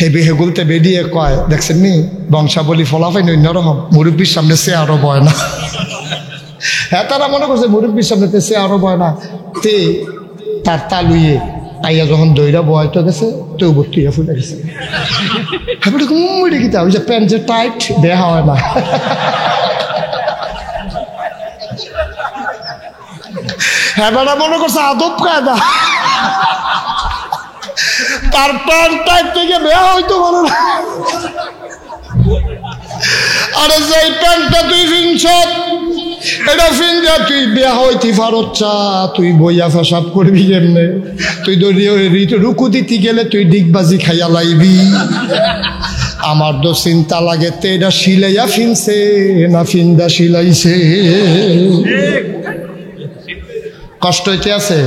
Heavy হেগুলতে বেরিয়ে কয়, দেখছেন নি বংশাবলী ফলাফাই অন্যরকম, মুরব্বীর সামনে সে আরো বয় না। হ্যাঁ, তারা মনে করছে মুরব্বীর সামনে সে আরো বয় না। তে তার তালুয়ে আইয়া যখন দইরা বয়তো গেছে তো ভর্তিয়া ফুটে গেছে। হ্যাঁ, মুড়ি কিতা ওই যে প্যান্ট যে টাইট দেয়া হয় না। হ্যাঁ, বেটা মনে করছে আদব কায়দা, তার প্যান্ট টাইট থেকে বেয়া হইতো বলো না। আরে যেই প্যান্টটা তুই ফিনছ এটা ফিনজা তুই বেয়া হইতি ফারচ্ছা, তুই বইয়া ফেসাব করবি কেমনে? তুই রুকু দিতে গেলে তুই ডিগবাজি খাইয়া লাইবি। আমার তো চিন্তা লাগে তে এটা সিলাইয়া ফিনছে না ফিন্দা সিলাইছে। কষ্ট হইতে আছে,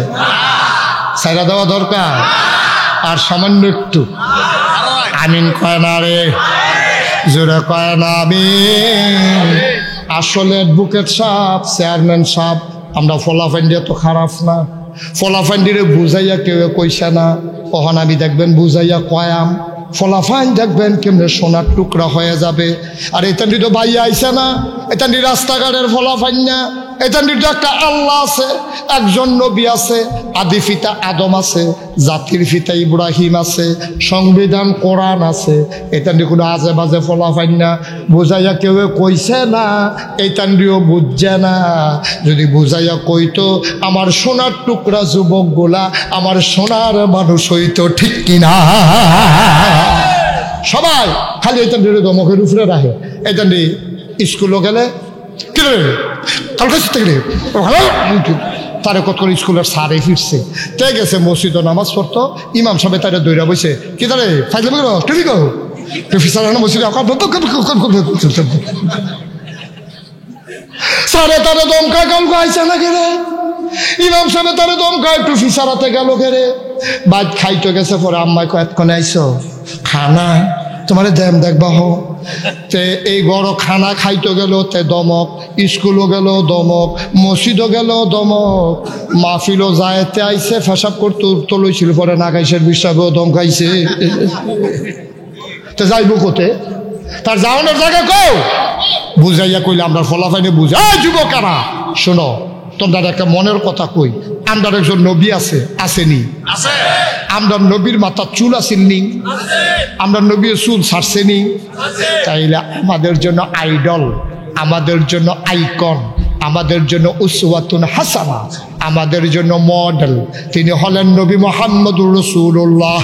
ছাইরা দেওয়া দরকার। আর সামান্য একটু আমিন কয় না রে, জোরে কয় না আমিন। আসলে অ্যাডভোকেট সাহেব, চেয়ারম্যান সাহেব, আমরা ফলাফান্ডিয়া তো খারাপ না, ফলাফান্ডিরে বুঝাইয়া কেউ কইসা না। কখন আমি দেখবেন বুঝাইয়া কয়াম, ফলাফাইন দেখবেন কেমনে সোনার টুকরা হয়ে যাবে। আর এতান্ডি তো বাইয়া আইসা না, এতান্ডি রাস্তাঘাটের ফলাফাইন না, এতান্ডির তো একটা আল্লাহ আছে, একজন নবী আছে, আদি পিতা আদম আছে, জাতির পিতা ইব্রাহিম আছে, সংবিধান কোরআন আছে। এতান্ডি কোনো আজে বাজে ফলাফাইন না, বুঝাইয়া কেউ কইছে না, এতান্ডিও বুঝছে না। যদি বুঝাইয়া কইতো আমার সোনার টুকরা যুবকগুলা আমার সোনার মানুষ হইতো, ঠিক কিনা? সবাই খালি এতান্ডির দমকের উপরে রাখে। এতান্ডি স্কুলও গেলে তারে কত করে স্কুলের সারে ফিরছে, তে গেছে মসজিদ নামাজ পড়তো, ইমাম সাহেব তারে দৌড়া বইছে, কি তারে ফাইজলামি করো, টুপি কো টুপি সারা মসজিদ সারে তারে দমকায় কাল আইসে না কেরে, ইমাম সাহেব তারে দমকায় টুপি সারাতে গেল কেরে। বাদ খাইতে গেছে, পরে আম্মাই কয়েকক্ষণে আইসো খানা তোমার দেম দেখবা হো। তে এই বড় খানা খাইতে গেল তে দমক, স্কুলও গেল দমক, মসজিদও গেল দমক, মাহফিলও যাইতে আইসে ফেসাব করতে তো লইছিল, পরে নাগাইশের বিশ্বাসও দম খাইছে। তে যাইব কোতে, তার যাওয়ানোর জায়গা কও বুঝাইয়া কইলে আমরা ফলাফাইনে বুঝা। যুবকেরা শোনো, তোমরা একটা মনের কথা কই, আমরা একজন নবী আছে, আসেনি? আমরা নবীর মাথার চুল আসেননি? আমরা নবীর চুল ছাড়ছেনি? তাইলে আমাদের জন্য আইডল, আমাদের জন্য আইকন, আমাদের জন্য উসওয়াতুন হাসানা, আমাদের জন্য মডেল তিনি হলেন নবী মুহাম্মদুর রাসূলুল্লাহ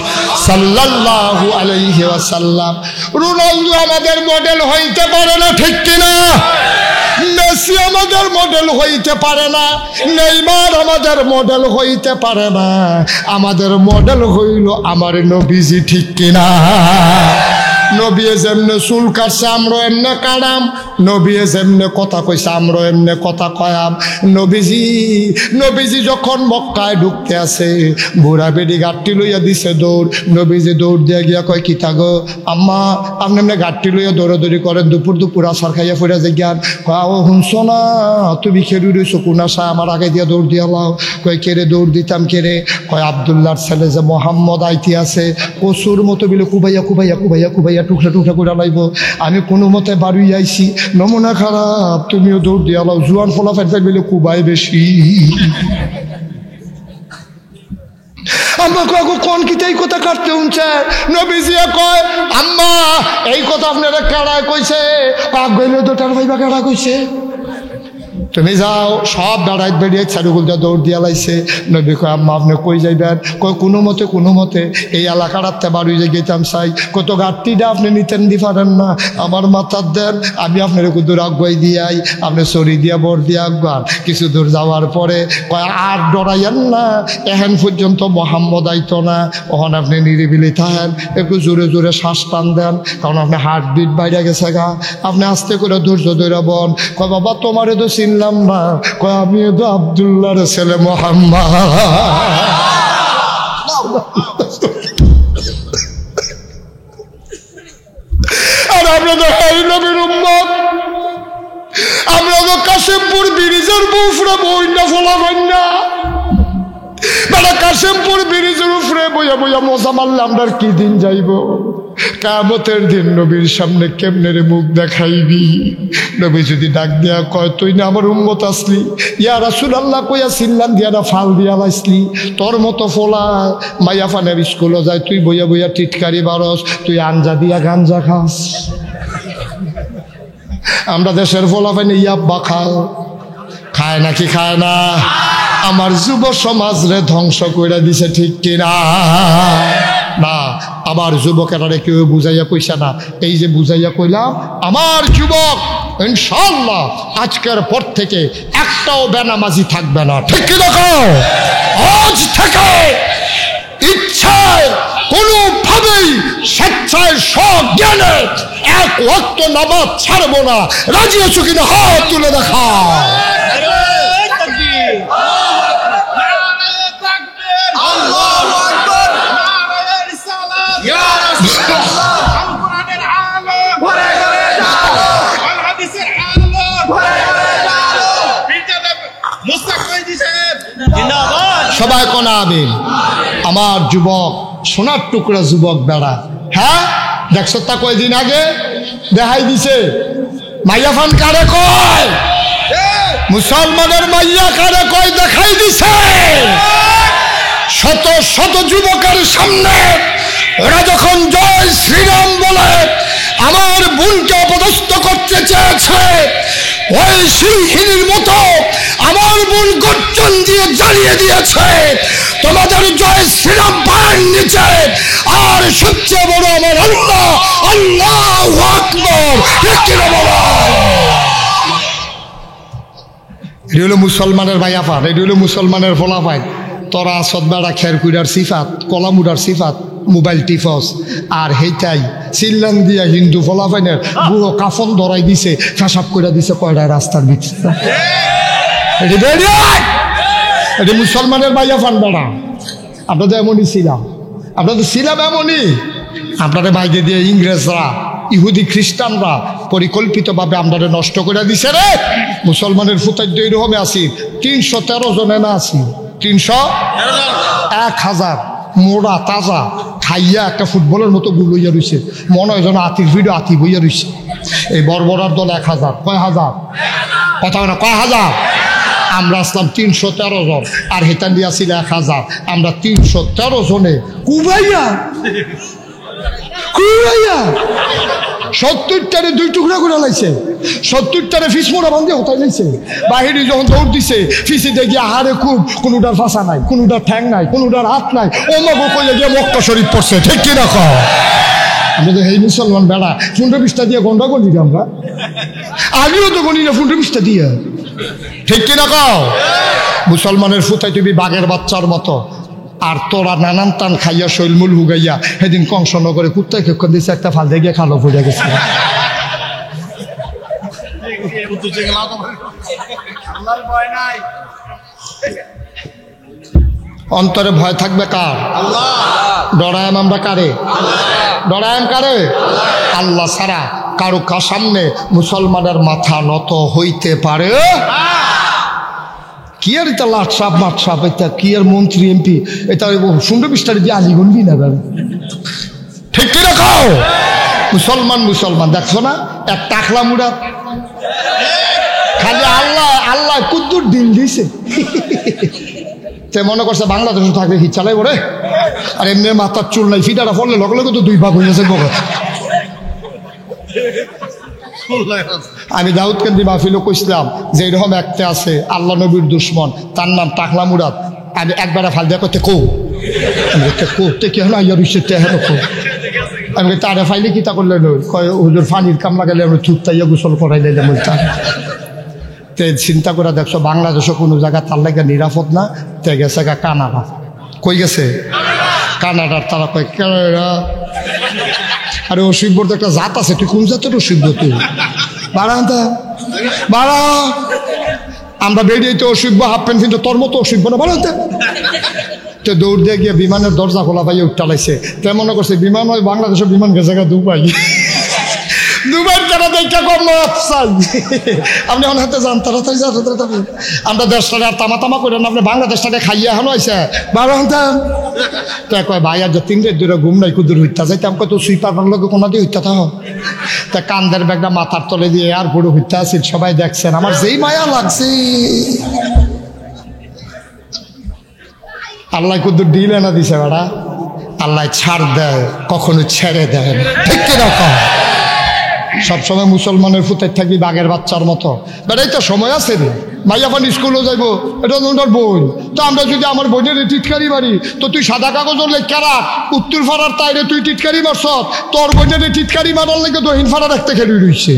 সাল্লাল্লাহু আলাইহি ওয়াসাল্লাম। রোনালদো আমাদের মডেল হইতে পারে না, ঠিক কিনা? মেসি আমাদের মডেল হইতে পারে না, নেইমার আমাদের মডেল হইতে পারে না, আমাদের মডেল হইল আমার নবীজি, ঠিক কিনা? নবী যেমনে চুল কাটছে আমরা এমনে কাটাম, নবী যেমনে কথা কইছে আমরা এমনে কথা কয়াম। নবীজি যখন মক্কায় ঢুকতে আছে, বুড়া বেডি গাঠটি লইয়া দিছে দৌড়, নবীজি দৌড় দিয়া গিয়া কয় কিতা গো আম্মা আপনি এমনি গাঠটি লইয়া দৌড়াদৌড়ি করেন, দুপুর আসার খাইয়া ফুরা যে জ্ঞান। কয় ও শুনছ না তুমি খেলু রইছো কোন আশা, আমার আগে দিয়া দৌড় দিয়া লাও। কয় কেড়ে দৌড় দিতাম কেড়ে? কয় আবদুল্লাহর ছেলে যে মোহাম্মদ আইতি আছে, কচুর মতো বিলে কুবাইয়া কুবাইয়া কুবাইয়া কুবাইয়া টুকরা টুকরা করে লাইব, আমি কোনো মতে বাড়ি আইছি, নমুনা খারাপ, তুমিও দৌড় দিয়া লাও। জুয়ান ফলা ফেট ফেট বিলে কুবাই বেশি। আম্মা কয় কোন কিতে এই কথা কাটতে উনছে? নবীজি কয় আম্মা এই কথা আপনারা কাড়ায় কইছে? পাক গইলে তো তার ভাইবা কাড়া কইছে। তুমি যাও, সব বেড়াই বেরিয়ে ছাড়ুগুল দিয়ে দৌড় দিয়া লাইছে। নবী কয় আম্মা আপনি কই যাইবেন? কয় কোনো মতে এই এলাকাটাতে বাড়ি যে গেতাম চাই। কত গাড়িটা আপনি নিতেন দি পারেন না, আমার মাথার দেন, আমি আপনার দূর আগুয়াই দিয়াই, আপনি চড়ি দিয়া বর দিয়া আগুয়ান। কিছু দূর যাওয়ার পরে কয় আর ডরাইয়েন না, এখন পর্যন্ত মোহাম্মদ আইতো না, ওখানে আপনি নিরিবিলি থাকেন, একটু জোরে জোরে শ্বাস টান দেন, কারণ আপনি হার্টবিট বাইরে গেছে গা, আপনি আস্তে করে ধৈর্য ধরে বন। কয় বাবা তোমারে তো চিনলাম না। কয় আমি তো আব্দুল্লাহর ছেলে মোহাম্মদ। আর আমরা তো এই নবীর উম্মত, আমরা তো কাশিমপুর ব্রিজের বুফরে বইনা ফলাবেন না, কাশিমপুর ব্রিজের উপরে বইয়া বইয়া মজা মারলে আমরা কি দিন যাইব? কিয়ামতের দিন নবীর সামনে কেমনে রে মুখ দেখাইবি? নবী যদি ডাক দিয়া কয় তুই না আমার উম্মত আসলি, ইয়া রাসূলুল্লাহ কইয়া সিল্লান দিয়া না ফাল দিয়া লাইসলি, তোর মতো ফোলা মাইয়া ফানের স্কুলে যায়, তুই বইয়া বইয়া টিটকারি বারস, তুই আঞ্জা দিয়া গাঞ্জা খাস। আমরা দেশের ফোলা পাইনি ইয়াব্বা খাও, খায় নাকি খায় না? আমার যুব সমাজ রে ধ্বংস করে দিছে, ঠিক কিনা? না, আমার যুবকেরা কেউ বুঝাইয়া কইছে না, এই যে বুঝাইয়া কইলাম, আমার যুবক ইনশাআল্লাহ আজকের পর থেকে একটাও বেনামাজি থাকবে না, ঠিক কিনা? আজ থেকে ইচ্ছায় কোনোভাবেই স্বেচ্ছায় সজ্ঞানে এক ওয়াক্ত নামাজ ছাড়বো না। রাজি আছো কিনা? হাত তুলে দেখা। সবাই কোন আমিন। আমার যুবক, সোনার টুকরা যুবক বেড়া, হ্যাঁ দেখছো তা কয়দিন আগে দেখাই দিছে মাইয়া ফান কারে কয়, মুসলমানের মাইয়া কারে কয় দেখাই দিছে। শত শত যুবকের সামনে ওরা যখন জয় শ্রীরাম বলে আমার বোনকে অপদস্থ করতে চেয়েছে, ওই সিংহিনীর মতো আমার বোন গর্জন দিয়ে জ্বালিয়ে দিয়েছে তোমাদের জয় শ্রীরাম পায়ের নিচে। আর সবচেয়ে বড় আমার আল্লাহ, আল্লাহু আকবার। এটি হলো মুসলমানের ভাইয়াফান, এটি হলো মুসলমানের ফলাফান। তোরা সদবাড়া খের কুইডার সিফাত, কলামুডার সিফাত, মোবাইল টিফস, আর হেইটাই চিল্লান দিয়া হিন্দু ফলাফাইনের বুড়ো কাফন ধরাই দিছে, ফেসাব করে দিছে কয়টা রাস্তার ভিতরে। এটি মুসলমানের ভাইয়া ফান বেড়া। আমরা তো এমনই ছিলাম, আমরা তো ছিলাম এমনই। আপনাদের বাইরে দিয়ে ইংরেজরা, ইহুদি খ্রিস্টানরা পরিকল্পিতভাবে আমরা নষ্ট করে দিছে রে। মুসলমানের ফুতাদ্য এরকমে আছি 313 জনে না আছি, 1000 মোড়া তাজা খাইয়া একটা ফুটবলের মতো গুল হইয়া রয়েছে, মনে হয় যেন আতির ভিডিও আতি বইয়া রয়েছে। এই বর্বরার দল 1000, কয় হাজার কথা না, কয় হাজার? আমরা আসলাম 313 জন, আর হেতান দিয়া ছিল 1000। আমরা 313 জনে কুবাইয়া 70টারে 2 টুকরা করে লাইছে, 70টারে ফিস মোড়া বান্ধে হতাই লাইছে। বাহিরে যখন দৌড় দিছে ফিসে দেখি আহারে খুব, কোনোটার ফাঁসা নাই, কোনোটার ঠ্যাং নাই, কোনোটার হাত নাই, ও মগো কইলে গিয়ে মক্কা শরীফ পড়ছে, ঠিক কি রাখো? আমরা তো এই মুসলমান বেড়া 15-20টা দিয়ে গন্ডা করি আমরা, আমিও তো গণি না 15-20টা দিয়ে, ঠিক কি রাখো? মুসলমানের ফুতাই তুমি বাঘের বাচ্চার মতো। আর তোরা নানান টান খাইয়া শৈলমূল হুগাইয়া সেদিন কংসনগরে কুত্তায় খেক্ষণ দিচ্ছে, একটা ফাল দিয়ে গিয়ে খালো পড়ে গেছে। অন্তরে ভয় থাকবে কার? ডরায়াম আমরা কারে? ডরায়াম কারে? আল্লাহ ছাড়া কারো সামনে মুসলমানের মাথা নত হইতে পারে? কি আর এটা লাটসাপ মাটসাপ, এটা কি আর মন্ত্রী এমপি, এটা 15-20টা দিয়ে আলিগন্ডি না, ঠিক কি রাখাও? মুসলমান মুসলমান দেখছো না, এক টাকলা মুড়া খালি আল্লাহ আল্লাহ কুদ্দুর দিল দিছে। তে মনে করছে বাংলাদেশে থাকলে কি চালাই বলে, আর এমনি মাথার চুল নাই, ফিটাটা ফললে লগে লগে তো 2 ভাগ হয়ে গেছে। আমি দাউদকান্দি মাহফিলও কইছিলাম যে এরকম একটা আছে আল্লাহ নবীর দুশ্মন, তার নাম টাকলা মুরাদ। আমি একবার ফাল দেয়া করতে কোতে কে হলো ইয়ার হেন আমি তারে ফাইলে কি তা করলে কয় হুজুর ফানির কাম লাগালে আমি থুকতাইয়া গোসল করাই দিলাম। তে চিন্তা করে দেখছো বাংলাদেশও কোনো জায়গা তার লাগে নিরাপদ না, তে গেছে কানাডা। কই গেছে? কানাডার। তারা কয় কানাডা, আরে অসুখবর তো একটা জাত আছে, তুই কোন জাতের অসুখ? তুই বাড়া বাড়া, আমরা বেরিয়ে তো অসুখ হাফ প্যান্ট কিন্তু তোর মতো অসুখ না বাড়াতে। তো দৌড় দিয়ে গিয়ে বিমানের দরজা খোলা পাইয়ে উঠালাইছে। তাই মনে করছে বিমান হয় বাংলাদেশের বিমান গেছে দুবাই, দুবার কেন দেখা কম চাই আপনি অনেক হাতে যান তাড়াতাড়ি যান আমরা দেশটাকে আর তামা করে না আপনি বাংলাদেশটাকে খাইয়া হলো হয়েছে বারো হান্তাম তো কয় ভাই আর যে 3 দিন ধরে ঘুম নাই কুদুর হইতা যাইতে আমাকে তো সুইপার লোক কোনো দিয়ে হইতা থাক তা কান্দের ব্যাগটা মাথার তলে দিয়ে আর পুরো হইতে আসিল সবাই দেখছেন আমার যেই মায়া লাগছে আল্লাহ কুদুর দিলে না দিছে বেড়া আল্লাহ ছাড় দেয় কখনো ছেড়ে দেয় ঠিক কিরকম সবসময় মুসলমানের ফুটাই থাকবি বাঘের বাচ্চার মতো বেটাই তো সময় আছে রে ভাই এখন স্কুলেও যাইবো এটা তোর বোন তো আমরা যদি আমার বোনের টিটকারি মারি তো তুই সাদা কাগজের লেখা রাখ উত্তর ফাড়ার তাইরে তুই টিটকারি মারছ তোর বোনের টিটকারি মারার লেগে দহিন ফাড়া রাখতে খেলি রইছে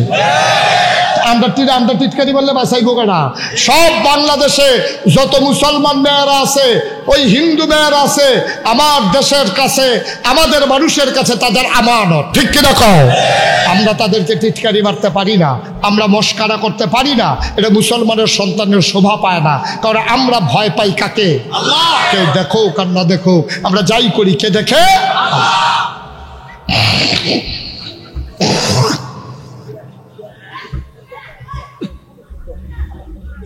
আমরা টিটকারি মারলে বাঁচাইবো কেনা সব বাংলাদেশে যত মুসলমান মেয়েরা আছে ওই হিন্দু মেয়েরা আছে আমার দেশের কাছে আমাদের মানুষের কাছে তাদের আমানত ঠিক কিনা কও আমরা তাদেরকে টিটকারি মারতে পারি না আমরা মস্কারা করতে পারি না এটা মুসলমানের সন্তানের শোভা পায় না কারণ আমরা ভয় পাই কাকে কেউ দেখো কার না দেখো আমরা যাই করি কে দেখে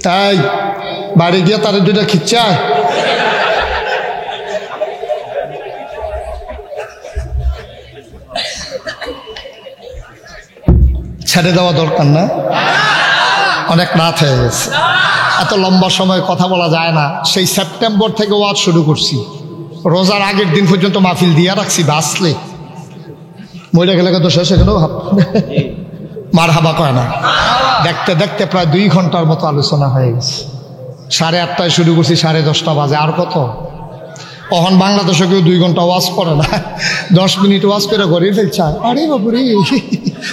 তাই বাড়ি গিয়ে তাদের দুইটা খিচ্চায় ছেড়ে দেওয়া দরকার না অনেক রাত হয়ে গেছে এত লম্বা সময় কথা বলা যায় না সেই সেপ্টেম্বর থেকে ওয়াজ শুরু করছি রোজার আগের দিন পর্যন্ত মাহফিল দিয়া রাখছি বাসলে মরে গেলে তো শেষে গেল মার হাবা কয় না দেখতে দেখতে প্রায় 2 ঘন্টার মতো আলোচনা হয়ে গেছে 8:30টায় শুরু করছি 10:30 বাজে আর কত তখন বাংলাদেশে কেউ 2 ঘন্টা ওয়াজ করে না 10 মিনিট ওয়াজ করে ঘরে ফেলছে আরে বাবুরে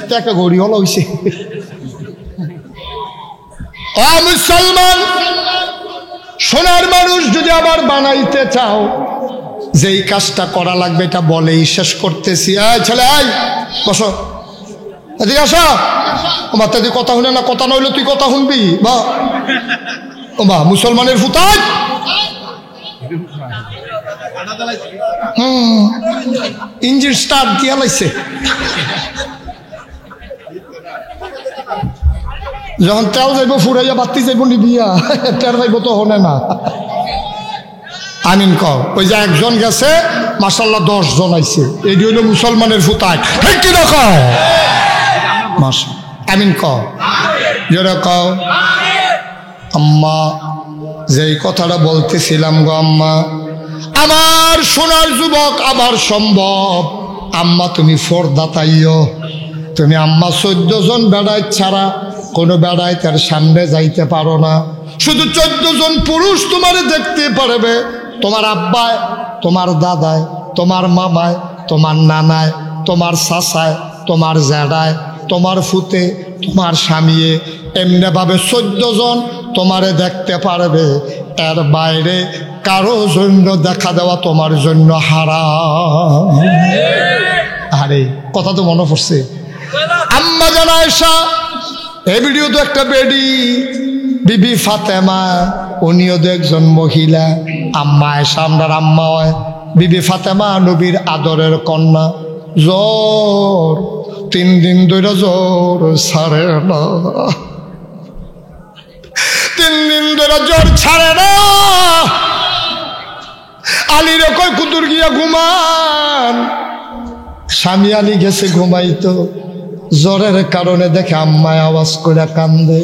তো একটা ঘড়ি হলো হইছে মুসলমান সোনার মানুষ যদি আবার বানাইতে চাও যেই কাজটা করা লাগবে এটা বলেই শেষ করতেছি ছেলে আয় বসো এদিকে আসো আমার তো কথা শুনে না কথা নইলে তুই কথা শুনবি বা বা মুসলমানের ফুতাজ ইঞ্জিন স্টার্ট দিয়া লাইছে যখন তেল যাইব ফুরাইয়া বাতি যাইব নিবিয়া তেল যাইব তো হনে না আমিন কও ওই যে একজন গেছে মাশাআল্লাহ 10 জন আইছে এই হলো মুসলমানের ফুতাজ ঠিক কি রাখো মাশা আমিন কও জোরে কও আম্মা যেই কথাটা বলতেছিলাম গো আম্মা আমার সোনার যুবক আবার সম্ভব আম্মা তুমি ফর্দা তাইও তুমি আম্মা 14 জন বেড়াই ছাড়া কোনো বেড়াই তার সামনে যাইতে পারো না শুধু 14 জন পুরুষ তোমারে দেখতে পারবে তোমার আব্বায় তোমার দাদায় তোমার মামায় তোমার নানায় তোমার চাচায় তোমার জ্যাঠায় তোমার ফুতে তোমার স্বামীয়ে এমনি ভাবে 14 জন তোমারে দেখতে পারবে এর বাইরে কারো জন্য দেখা দেওয়া তোমার জন্য হারাম আরে কথা তো মনে পড়ছে আম্মা জান আয়েশা এই ভিডিও তো একটা বেডি বিবি ফাতেমা উনিও তো একজন মহিলা আম্মা আয়েশা আমরার আম্মা হয় বিবি ফাতেমা নবীর আদরের কন্যা জ্বর 3 দিন ধরে জ্বর ছাড়ে না 3 দিন ধরে জ্বর ছাড়ে না আলীর কয় কুতুর গিয়া ঘুমান স্বামী আলী গেছে ঘুমাইতো জ্বরের কারণে দেখে আম্মায় আওয়াজ করে কান্দে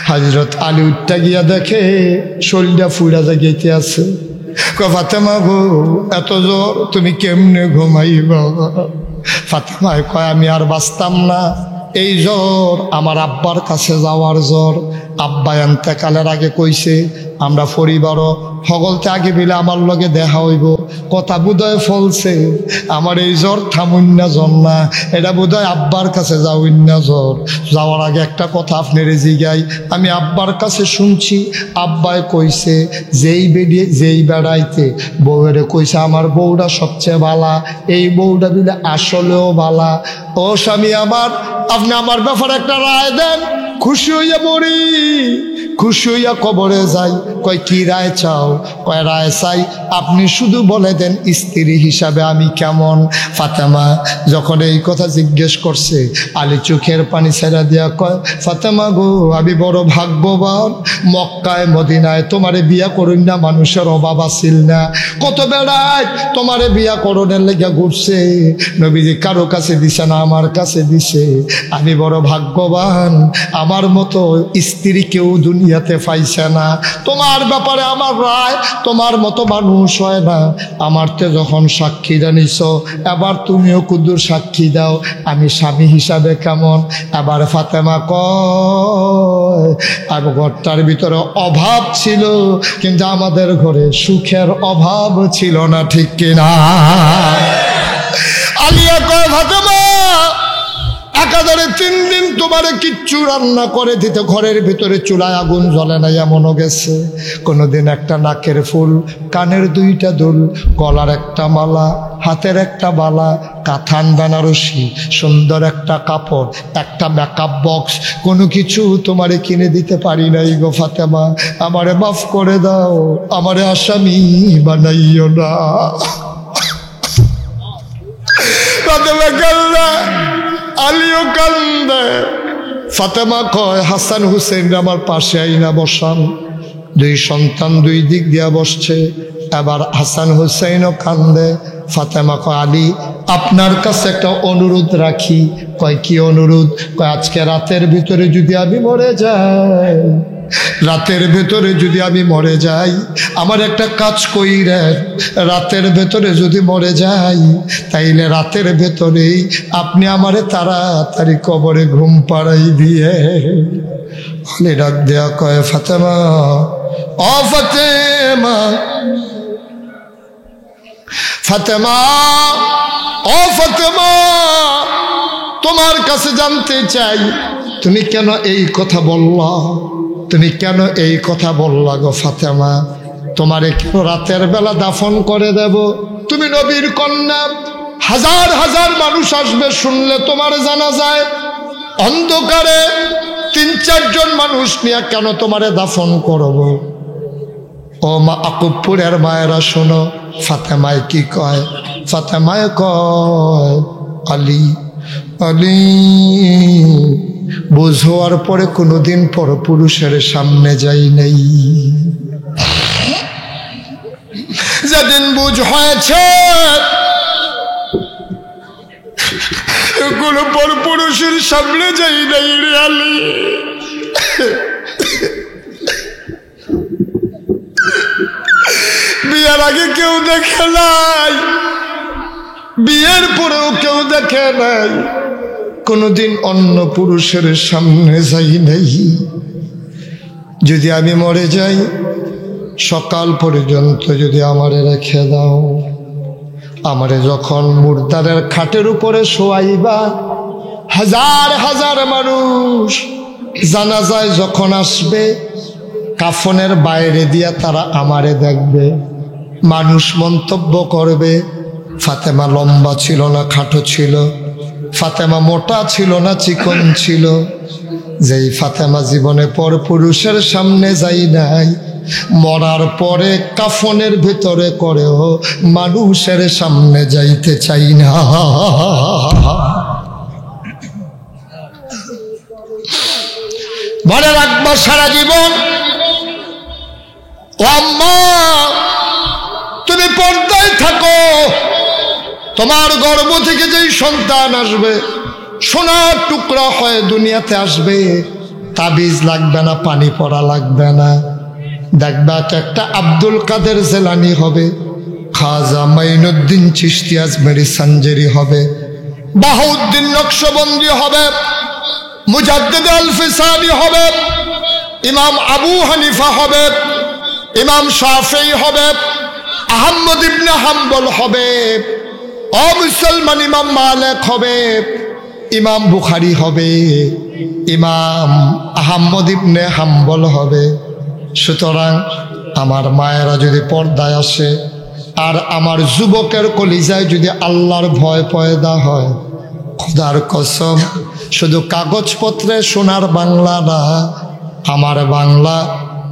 হযরত আলী উঠতে গিয়া দেখে শরীরটা ফুড়া জাগিতে আছে কয় ফাতেমা গো এত জ্বর তুমি কেমনে ঘুমাইবা ফাতেমায় কয় আমি আর বাঁচতাম না এই জ্বর আমার আব্বার কাছে যাওয়ার জ্বর আব্বা এন্তেকালের আগে কইছে আমরা পরিবারও হগলতে আগে বিলে আমার লগে দেখা হইব কথা বুধয় ফলছে আমার এই জ্বর থামুন্না জ্বর না এটা বোধহয় আব্বার কাছে যাওইন্না জ্বর যাওয়ার আগে একটা কথা আপনার জিগাই আমি আব্বার কাছে শুনছি আব্বায় কইছে যেই বেড়াইতে বউরে কইছে আমার বউটা সবচেয়ে ভালা এই বউটা বিলে আসলেও ভালা ও স্বামী আমার আপনি আমার ব্যাপারে একটা রায় দেন খুশি হইয়া পড়ি খুশি হইয়া কবরে যাই। কয় কি রায় চাও? কয় রায় চাই আপনি শুধু বলে দেন স্ত্রী হিসাবে আমি কেমন। ফাতেমা যখন এই কথা জিজ্ঞেস করছে, আলী চোখের পানি ছেড়া দিয়া কয়, ফাতেমা গো, আমি বড় ভাগ্যবান, মক্কায় মদিনায় তোমারে বিয়া করুন না মানুষের অভাব আসিল না, কত বেড়ায় তোমারে বিয়া করণের লেগে ঘুরছে, নবীজি কারো কাছে দিছে না, আমার কাছে দিছে। আমি বড় ভাগ্যবান, আমার মতো স্ত্রী কেউ দুনিয়াতে পাইছে না। তোমার ব্যাপারে আমার রায় তোমার মতো মানুষ হয় না। আমারতে যখন সাক্ষী জানিস, এবার তুমিও কুদ্দুর সাক্ষী দাও আমি স্বামী হিসাবে কেমন। এবার ফাতেমা কয়, আর ঘরটার ভিতরে অভাব ছিল, কিন্তু আমাদের ঘরে সুখের অভাব ছিল না, ঠিক কিনা? আলিয়া কয়, ফাতেমা একাধারে 3 দিন তোমারে কিচ্ছু রান্না করে দিতে ঘরের ভিতরে চুলায় আগুন জ্বলে না, এমনও গেছে। কোনোদিন একটা নাকের ফুল, কানের 2টা দুল, গলার একটা মালা, হাতের একটা বালা, কাথান বেনারসি, সুন্দর একটা কাপড়, একটা মেকআপ বক্স, কোনো কিছু তোমারে কিনে দিতে পারি নাই গো ফাতেমা। আমারে মাফ করে দাও, আমারে আসামি বানাইও না। ফাতেমা কান্দে, আলীও কান্দে। ফাতেমা কয়, হাসান হুসেন আমার পাশে আইনা বসান। 2 সন্তান 2 দিক দিয়া বসছে। এবার হাসান হুসেনও কান্দে। ফাতেমা কয়, আলী আপনার কাছে একটা অনুরোধ রাখি। কয় কি অনুরোধ? কয় আজকে রাতের ভিতরে যদি আমি মরে যাই, রাতের ভেতরে যদি আমি মরে যাই, আমার একটা কাজ কইরেন, রাতের ভেতরে যদি মরে যাই, তাইলে রাতের ভেতরেই আপনি আমারে তাড়াতাড়ি কবরে ঘুম পাড়াই দিয়ে। আলী ডাক দেয়া কয়, ফাতেমা, ও ফাতেমা, ফাতেমা, ও ফাতেমা, তোমার কাছে জানতে চাই তুমি কেন এই কথা বললা? তুমি কেন এই কথা বললা গো ফাতেমা? তোমারে কেন রাতের বেলা দাফন করে দেব? তুমি নবীর কন্যা, হাজার হাজার মানুষ আসবে শুনলে তোমার জানা যায়। অন্ধকারে 3-4 জন মানুষ নিয়ে কেন তোমারে দাফন করব? ও মা আকুবপুরের মায়েরা শোনো, ফাতেমায় কি কয়? ফাতেমায় কয়, আলী, আলী, বুঝ হওয়ার পরে কোনোদিন পর পুরুষের সামনে যাই নাই। যেদিন বুঝ হয়েছে কোনো পর পুরুষের সামনে যাই নাই রে আলী। বিয়ের আগে কেউ দেখে নাই, বিয়ের পরেও কেউ দেখে নাই, কোনোদিন অন্য পুরুষের সামনে যাই নাই। যদি আমি মরে যাই, সকাল পর্যন্ত যদি আমারে রেখে দাও, আমারে যখন মুর্দারের খাটের উপরে শোয়াইবা, হাজার হাজার মানুষ জানাজায় যখন আসবে, কাফনের বাইরে দিয়া তারা আমারে দেখবে, মানুষ মন্তব্য করবে, ফাতেমা লম্বা ছিল না খাটো ছিল, ফাতেমা মোটা ছিল না চিকন ছিল। যেই ফাতেমা জীবনে পর পুরুষের সামনে যাই নাই, মরার পরে কাফনের ভিতরে করেও মানুষের সামনে যাইতে চাই না। মনে রাখবো সারা জীবন, ও আম্মা তুমি পর্দায় থাকো, তোমার গর্ভ থেকে যেই সন্তান আসবে সোনার টুকরা হয়ে দুনিয়াতে আসবে, তাবিজ লাগবে না, পানি পড়া লাগবে না। দেখবা একটা আব্দুল কাদের জেলানি হবে, খাজা মাইনুদ্দিন চিশতি আজমেরি সানজেরি হবে, বাহাউদ্দিন নকশবন্দি হবে, মুজাদ্দিদ আল ফিসানি হবে, ইমাম আবু হানিফা হবে, ইমাম শাফিঈ হবে, আহমদ ইবনে হাম্বল হবে, ও মুসলমান ইমাম মালিক হবে, ইমাম বুখারী হবে, ইমাম আহমদ ইবনে হাম্বল হবে। সুতরাং আমার মায়েরা যদি পর্দায় আসে, আর আমার যুবকের কলিজায় যদি আল্লাহর ভয় পয়দা হয়, খোদার কসম শুধু কাগজপত্রে সোনার বাংলা না, আমার বাংলা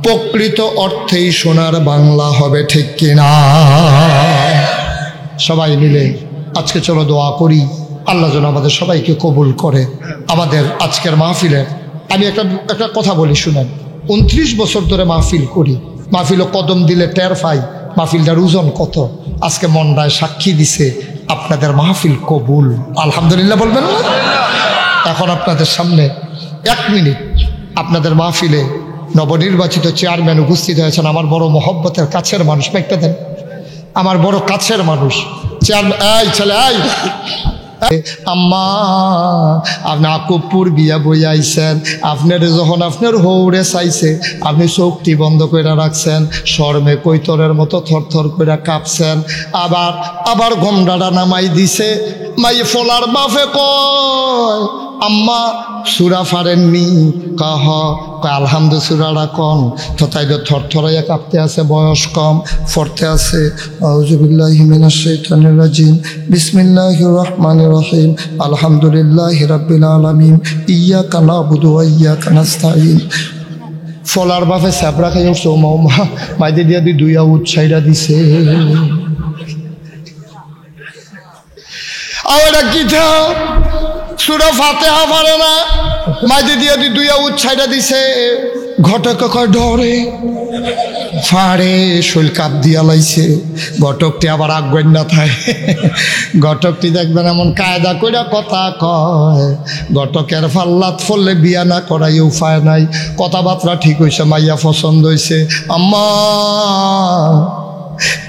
প্রকৃত অর্থেই সোনার বাংলা হবে, ঠিক কিনা? সবাই মিলে আজকে চলো দোয়া করি, আল্লাহ যেন আমাদের সবাইকে কবুল করে। আমাদের আজকের মাহফিলের আমি একটা কথা বলি শুনেন। 29 বছর ধরে মাহফিল করি, মাহফিলও কদম দিলে টের পাই মাহফিলটার ওজন কত। আজকে মনটায় সাক্ষী দিছে আপনাদের মাহফিল কবুল, আলহামদুলিল্লাহ বলবেন না? এখন আপনাদের সামনে 1 মিনিট আপনাদের মাহফিলে নবনির্বাচিত চেয়ারম্যান উপস্থিত হয়েছেন, আমার বড় মহব্বতের কাছের মানুষ, একটা দেন, আমার বড় কাছের মানুষ চেয়ারম্যান। এই ছেলে, এই আম্মা, আপনি আকুবপুর বিয়া বই আইছেন, আপনার যখন আপনার হৌরে চাইছে আপনি চোখটি বন্ধ করে রাখছেন, শর্মে কৈতরের মতো থরথর করে কাঁপছেন, আবার গমডাটা নামাই দিছে। মাই ফলার বাফে কয় আম্মা সুরা ফারেননি, কহ আলহামদু সুরাটা কন, তো তাই থরথরাইয়া কাঁপতে আছে, বয়স কম, পড়তে আছে আউযুবিল্লাহি মিনাশ শাইতানির রাজিম, বিসমিল্লাহির রহমানির রহিম, আলহামদুলিল্লাহি রাব্বিল আলামিন, ইয়্যাকা না'বুদু ওয়া ইয়্যাকা নাস্তাঈন। ফলার বাফে স্যাবরা খাই উঠছে, মা মাইদে দিয়া দুইয়া উৎসাইরা দিছে। আওয়াটা কি থা সুরা ফাতিহা পারে না, মাইদে দিয়া দুইয়া উৎসাইরা দিছে। ঘটক কয় ডরে ফাড়ে শৈল কাপ দিয়া লাইছে। ঘটকটি আবার আগ্রহ না থাকে, ঘটকটি দেখবেন এমন কায়দা কইরা কথা কয়, ঘটকের ফাল্লাত ফললে বিয়া না করাই উপায় নাই। কথাবার্তা ঠিক হয়েছে, মাইয়া পছন্দ হয়েছে। আম্মা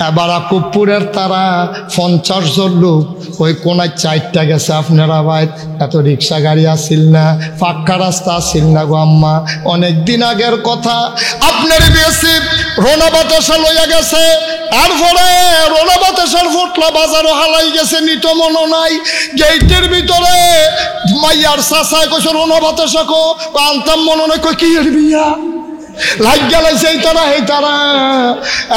এবার আকুবপুরের তারা 50 জন লোক ওই কোনায় 4টা গেছে, আপনারা ভাই এত রিক্সা গাড়ি আসিল না, পাক্কা রাস্তা আসিল না গো আম্মা, অনেকদিন আগের কথা। আপনার বেশি রোনা বাতাসা লইয়া গেছে, তারপরে রোনা বাতাসার ফটলা বাজারও হালাই গেছে, নিত মনো নাই। গেটের ভিতরে মাইয়ার চাষায় কইছে রোনা বাতাসা কো আনতাম মনো নাই, কই কি এর বিয়া লাগ গেলাইছে এই তারা।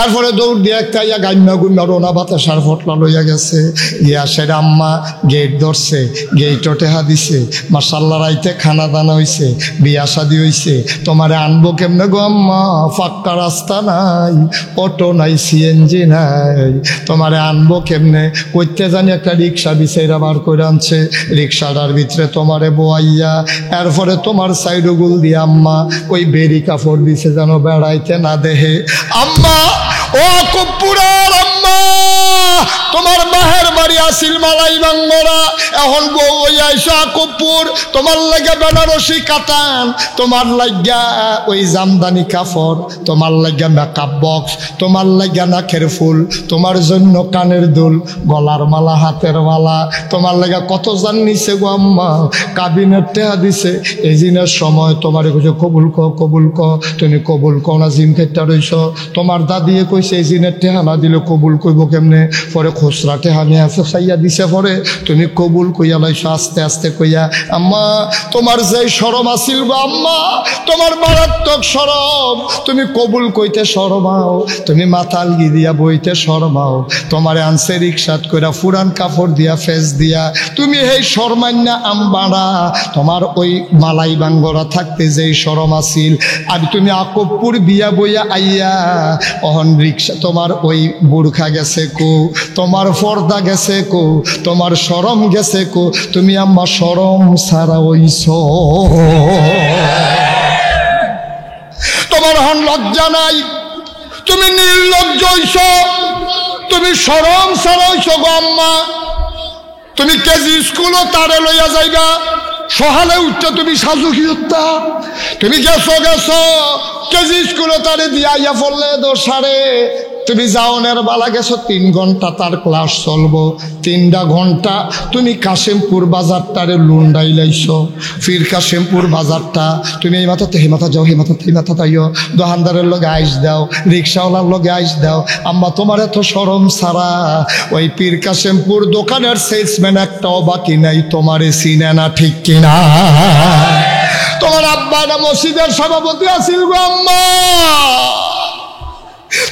এরপরে দৌড় দিয়ে একটা ইয়া গাইমা গুইমা রোনা বাতাসার ফটলা লইয়া গেছে, গিয়া সেটা আম্মা গেট ধরছে, গেটও টেহা দিছে। মাশাআল্লাহ রাইতে খানা দানা হইছে, বিয়া শাদি হইছে। তোমারে আনবো কেমনে গো আম্মা, পাক্কা রাস্তা নাই, অটো নাই, সিএনজি নাই, তোমারে আনবো কেমনে? কইতে জানি একটা রিক্সা বিচাইরা বার করে আনছে, রিক্সাটার ভিতরে তোমারে বোয়াইয়া এরপরে তোমার সাইডো গুল দিয়ে আম্মা ওই বেরি কাপড় দিছে যেন বেড়াইতে না দেহে। আম্মা ও আকুবপুরের আম্মা, তোমার মাহের বাড়ি আসিল মালাই বাঙ্গরা, এখন বউ আইসা আকুবপুর, তোমার লাগে বেনারসি কাতান, তোমার লাগিয়া ওই জামদানি কাপড়, তোমার লাগিয়া মেকআপ বক্স, তোমার লাগিয়া নাকের ফুল, তোমার জন্য কানের দুল, গলার মালা, হাতের মালা, তোমার লাগা কত জান নিছে গো আম্মা, কাবিনের টেহা দিছে। এই দিনের সময় তোমার কইছে কবুল ক, তুমি কবুল ক না, জিম খেটটা রইছ। তোমার দাদিয়ে কইছে এই দিনের টেহা না দিলে কবুল কইব কেমনে? পরে খুচরা টেহা নিয়ে আছে চাইয়া দিছে, পরে তুমি কবুল কইয়া লাইছো আস্তে আস্তে কইয়া। আম্মা তোমার যে শরম আসিল গো আম্মা, তোমার মারাত্মক শরম, তুমি কবুল কইতে শরমাও, তুমি মাথাল গি দিয়া বইতে শরমাও। তোমারে আনছে রিক্সাত কইরা ফুরান কাপড় দিয়া ফেস দিয়া, তুমি এই শরমান্না আম্বাড়া, তোমার ওই মালাই বাঙ্গরা থাকতে যেই শরম আসিল, আর তুমি আকুবপুর বিয়া বইয়া আইয়া অহন রিক্সা, তোমার ওই বুরখা গেছে কো, তোমার পর্দা গেছে কো, তোমার শরম গেছে কো, তুমি আম্মা শরম ছাড়া হইছ। তোমার হন লজ্জা নাই, তুমি নির্লজ্জ হইছ, তুমি শরম ছাড়া হইছ গো আম্মা। তুমি কেজি স্কুলও তারে লইয়া যাইবা, সহালে উঠতে তুমি সাজুকি উঠতা, তুমি গেছো কেজি স্কুলও তারে দিয়া ইয়া পড়লে দোষারে। তুমি যাওনের বালা গেছো 3 ঘন্টা তার ক্লাস চলবো, 3টা ঘন্টা তুমি কাশিমপুর বাজারটারে লুন্ডাই লাইছো। ফির কাশিমপুর বাজারটা তুমি এই মাথাতে হে মাথা যাও, হে মাথাতে এই মাথা তাইও, দোকানদারের লগে আইস দাও, রিক্সাওয়ালার লগে আইস দাও। আম্মা তোমার এত শরম ছাড়া ওই পীর কাশিমপুর দোকানের সেলসম্যান একটাও বাকি নাই তোমারে চিনে না, ঠিক কিনা? তোমার আব্বা না মসজিদের সভাপতি আছিল গো আম্মা,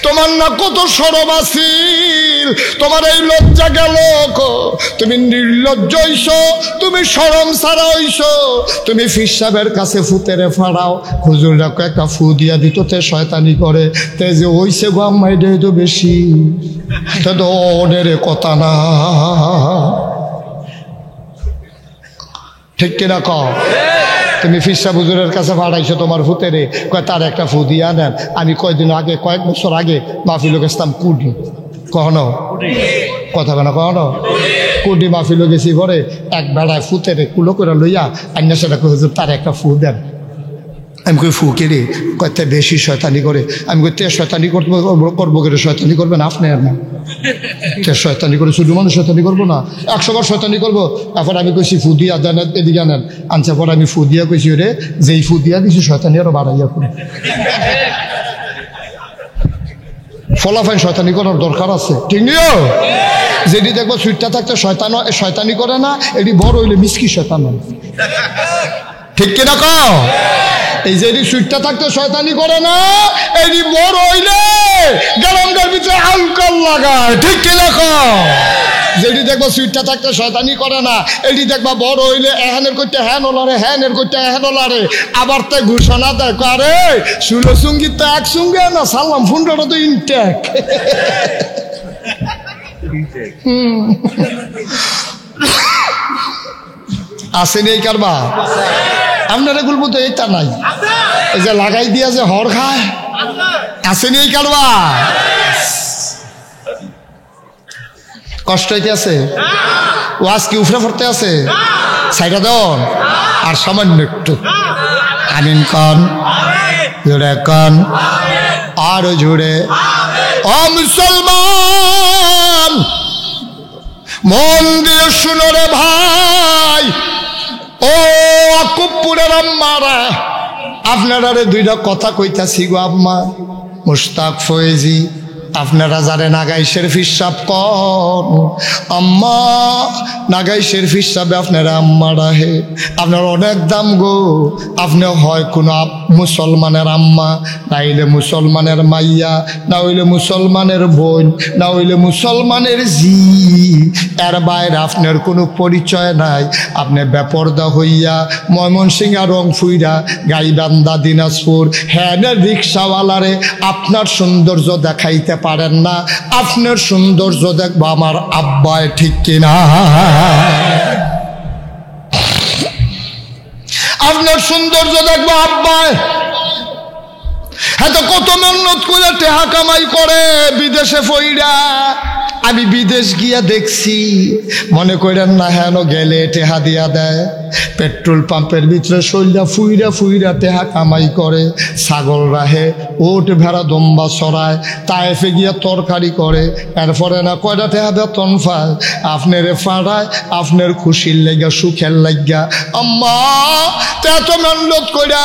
তোমার না কত সরব আছিল, তোমার এই লজ্জা গেল, তুমি নির্লজ্জ হইছো, তুমি শরম ছাড়া হইছো, তুমি ফির সাহেবের কাছে ফুতেরে ফাড়াও, হুজুর রাখো একটা ফু দিয়া দিত, তে শয়তানি করে, তে যে হইছে গো আম্মা এটাই তো বেশি, তে তো ওদের কথা না, ঠিক কিনা কও? তুমি ফিরসা হুজুরের কাছে পাঠাইছো তোমার ফুতেরে, কয় তার একটা ফু দিয়া নেন। আমি কয়েকদিন আগে, কয়েক বছর আগে মাহফিলে গেছিলাম কুডি, কখনো কথা কেন কখনো কুডি মাহফিলে গেছি, পরে এক বেড়ায় ফুতেরে কুলো করে লইয়া আন্না সেটা হুজুর তার একটা ফু দেন। আমি কই ফু কেড়ে, কয়েকটা বেশি শয়তানি করে। আমি কই তে শয়তানি করবো করে, শয়তানি করবেন আপনি আর না, তে শয়তানি করে শুধু মানুষ শয়তানি করবো না, 100 বার শয়তানি করবো। তারপর আমি কইছি ফু দিয়া দেন, এদিকে আনেন, আনছে পর আমি ফু দিয়া কইছি রে যেই ফু দিয়া দিছি শয়তানি আরো বাড়াইয়া করে। ফলাফাইন শয়তানি করার দরকার আছে, ঠিক নিও। যেটি দেখবো সুইটটা থাকতে শয়তানি করে না, এটি বড় হইলে মিসকি শয়তান, ঠিক কিনা কও? এই যে সুইটটা থাকতে শয়তানি করে না, এটি বড় হইলে গ্রামটার ভিতরে আলকাল লাগায়, ঠিক কিনা কও? যেটি দেখবো সুইটটা থাকতে শয়তানি করে না, এটি দেখবা বড় হইলে এহানের করতে হ্যান ওলারে, হ্যানের করতে এহান ওলারে, আবার তো ঘোষণা দেয়, আরে সুলো সঙ্গীত তো একসঙ্গে না, সালাম ফুন্ডটা তো ইনটেক। আসেনি এই কারবা? আপনারা গুলবো তো এইটা নাই, এই যে লাগাই দিয়া যে হর খায়, আসেনি এই কারবা? কষ্ট হইতে আছে, ওয়াজ কি উফরে পড়তে আছে, সাইডা দন আর সামান্য একটু আমিন কন, জোরে কন, আরো জোরে। ও মুসলমান মন দিয়ে শুনো রে ভাই, ও কুপুরের আম্মারা, আপনারা দুইটা কথা কইতাছি গো আম্মা, মুশতাক ফয়েজি, আপনারা যারে নাগাই শরীফ সাহেব কন আম্মা, নাগাই শরীফ সাহেব আপনারা আম্মা রাহে, আপনার অনেক দাম গো। আপনি হয় কোনো মুসলমানের আম্মা, না হইলে মুসলমানের মাইয়া, না হইলে মুসলমানের বোন, না হইলে মুসলমানের জি, এর বাইরে আপনার কোনো পরিচয় নাই। আপনি বেপরদা হইয়া ময়মনসিংহ রংপুরা গাইবান্ধা দিনাজপুর হ্যানের রিক্সাওয়ালারে আপনার সৌন্দর্য দেখাইতে পারেন না, আপনার সৌন্দর্য দেখবো আমার আব্বায়, ঠিক কিনা? আপনার সৌন্দর্য দেখবো আব্বায়। হ্যাঁ তো কত মেহনত করে টেহা কামাই করে বিদেশে ফইরা, আমি বিদেশ গিয়া দেখছি, মনে করেন না হেন গেলে টেহা দিয়া দেয়, পেট্রোল পাম্পের ভিতরে শৈলা ফুইরা ফুইরা টেহা কামাই করে, ছাগল রাহে, ওট ভেড়া দম্বা চড়ায়, তাইফে গিয়া তরকারি করে, এরপরে না কয়টা টেহা বেতন পায়, আপনারে ফাড়ায়, আপনার খুশির লাগিয়া সুখের লাগিয়া আম্মা এত মেহনত কইরা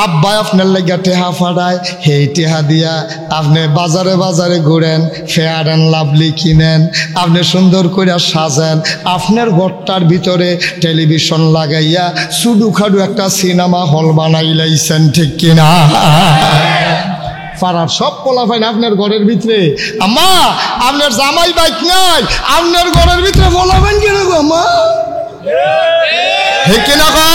আব্বা আপনার লাগিয়া টেহা ফাড়ায়, সেই টেহা দিয়া আপনি বাজারে বাজারে ঘুরেন, ফেয়ার অ্যান্ড লাভলি কিনেন, আপনি সুন্দর করে সাজেন, আপনার ঘরটার ভিতরে টেলিভিশন লাগাইয়া সুডু খাডু একটা সিনেমা হল বানাই লাইছেন, ঠিক কিনা? পাড়ার সব পোলাপাইন আপনার ঘরের ভিতরে, আম্মা আপনার জামাই বাইক নাই, আপনার ঘরের ভিতরে পোলাপাইন কেন গো আম্মা, ঠিক কিনা গো?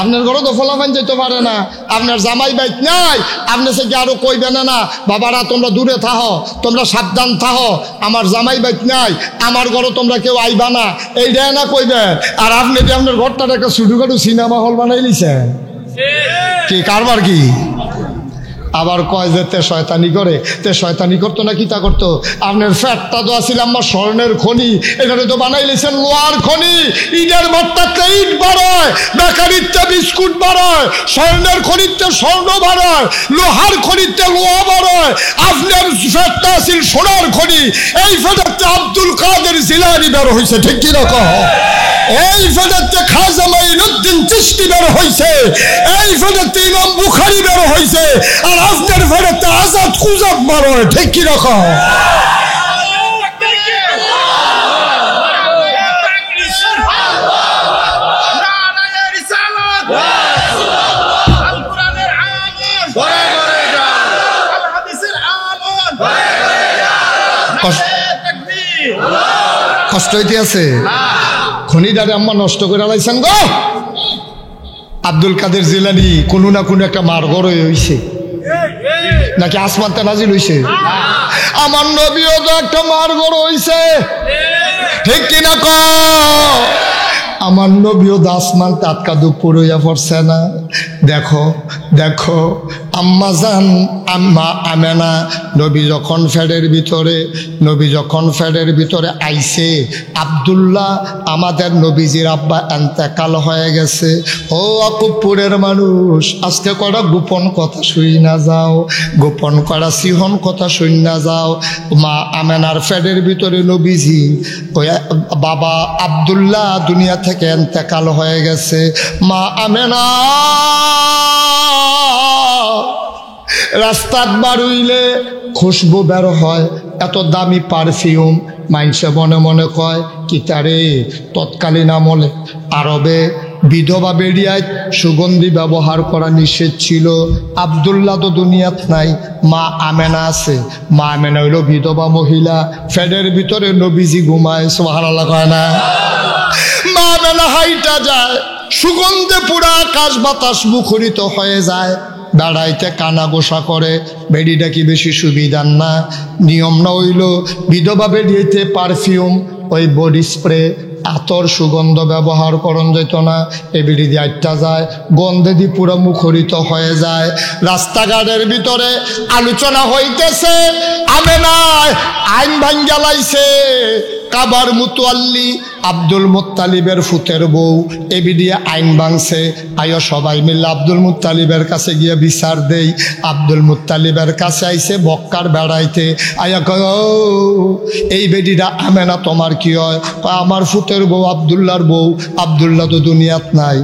আপনার ঘরে তো ফলাফান যেতে পারে না, আপনার জামাই বাইক নাই, আপনি সে আরো কইবেন না বাবারা তোমরা দূরে থাহো, তোমরা সাবধান থাহো, আমার জামাই বাইক নাই, আমার ঘরে তোমরা কেউ আইবা না, এইটাই না কইবেন। আর আপনি যে আপনার ঘরটার একটা ছোটখাটো সিনেমা হল বানাই লিছেন, কি কারবার কি? আবার কয় যে তে শয়তানি করে, তে শয়তানি করতো না, কি তা করতো? আপনার ফ্যাটটা তো আসছিল আমার স্বর্ণের খনি, এখানে তো বানাই লেছেন লোহার খনি, ইটের ভর্তাতে ইট বাড়ায়, বেকারিতে বিস্কুট বাড়ায়, স্বর্ণের খনিতে স্বর্ণ বাড়ায়, লোহার খনিতে লোহা বাড়ায়, আপনার ফ্যাটটা আসছিল সোনার খনি, এই ফ্যাটাতে আব্দুল কাদের জিলানী বের হয়েছে, ঠিক কিরকম? এই ফেদাতে খাজা মাইনুদ্দিন চিশতি বের হয়েছে, এই ফেদাতে ইমাম বুখারী বের হয়েছে, আর আপনার ফেদাতে আজাদ কুজাত বের হয়, ঠিক কি রকম? কষ্ট হইতে আছে খনিটারে আম্মা নষ্ট করে লাইছেন গো। আব্দুল কাদের জিলানী কোনো না কোনো একটা মারগর হইছে নাকি আসমানতে নাজিল হইছে? আমার নবীও তো একটা মারগর হইছে, ঠিক কিনা ক? আমার নবীও আসমান টাটকা দুপুর হইয়া পড়ছে না। দেখো দেখো আম্মা জান আম্মা আমেনা নবী যখন ফেডের ভিতরে আইছে, আব্দুল্লাহ আমাদের নবীজির আব্বা এন্তেকাল হয়ে গেছে। ও আকুপুরের মানুষ, আজকে কটা গোপন কথা শুই না যাও, গোপন করা সিহন কথা শুই না যাও। মা আমেনার ফেডের ভিতরে নবীজি ওই বাবা আব্দুল্লাহ দুনিয়া থেকে এন্তেকাল হয়ে গেছে। মা আমেনা রাস্তাত বার হইলে খুশবু বের হয়, এত দামি পারফিউম। মাইনসে মনে মনে কয় কিতারে, তৎকালীন আমলে আরবে বিধবা বেরিয়ায় সুগন্ধি ব্যবহার করা নিষেধ ছিল। আব্দুল্লাহ তো দুনিয়াত নাই, মা আমেনা আছে। মা আমেনা হইল বিধবা মহিলা, ফেডের ভিতরে নবীজি ঘুমায়। সুবহানাল্লাহ কয় না? মা আমেনা হাইটা যায়, সুগন্ধে পুরা আকাশ বাতাস মুখরিত হয়ে যায়। দাঁড়াইতে কানা গোসা করে, বেডিটা কি বেশি সুবিধার না? নিয়ম না হইল বিধবা বেরিয়েতে পারফিউম, ওই বডি স্প্রে, আতর সুগন্ধ ব্যবহার করন যেত না। এবিডি দিয়ে আটটা যায়, গন্ধে দিয়ে পুরো মুখরিত হয়ে যায়। রাস্তাঘাটের ভিতরে আলোচনা হইতেছে, আমেনায় আইন ভাঙ্গা লাইছে। কাবার মুতোয়াল্লি আব্দুল মুত্তালিবের ফুতের বউ এবিডিয়া আইন ভাঙছে। আয়ো সবাই মিলে আব্দুল মুত্তালিবের কাছে গিয়ে বিচার দেই। আব্দুল মুত্তালিবের কাছে আইছে বক্কার বেড়াইতে। আয়া কয় এই বেডিটা আমেনা তোমার কি হয়? আমার ফুতের বউ আব্দুল্লাহর বউ। আব্দুল্লাহ তো দুনিয়াত নাই।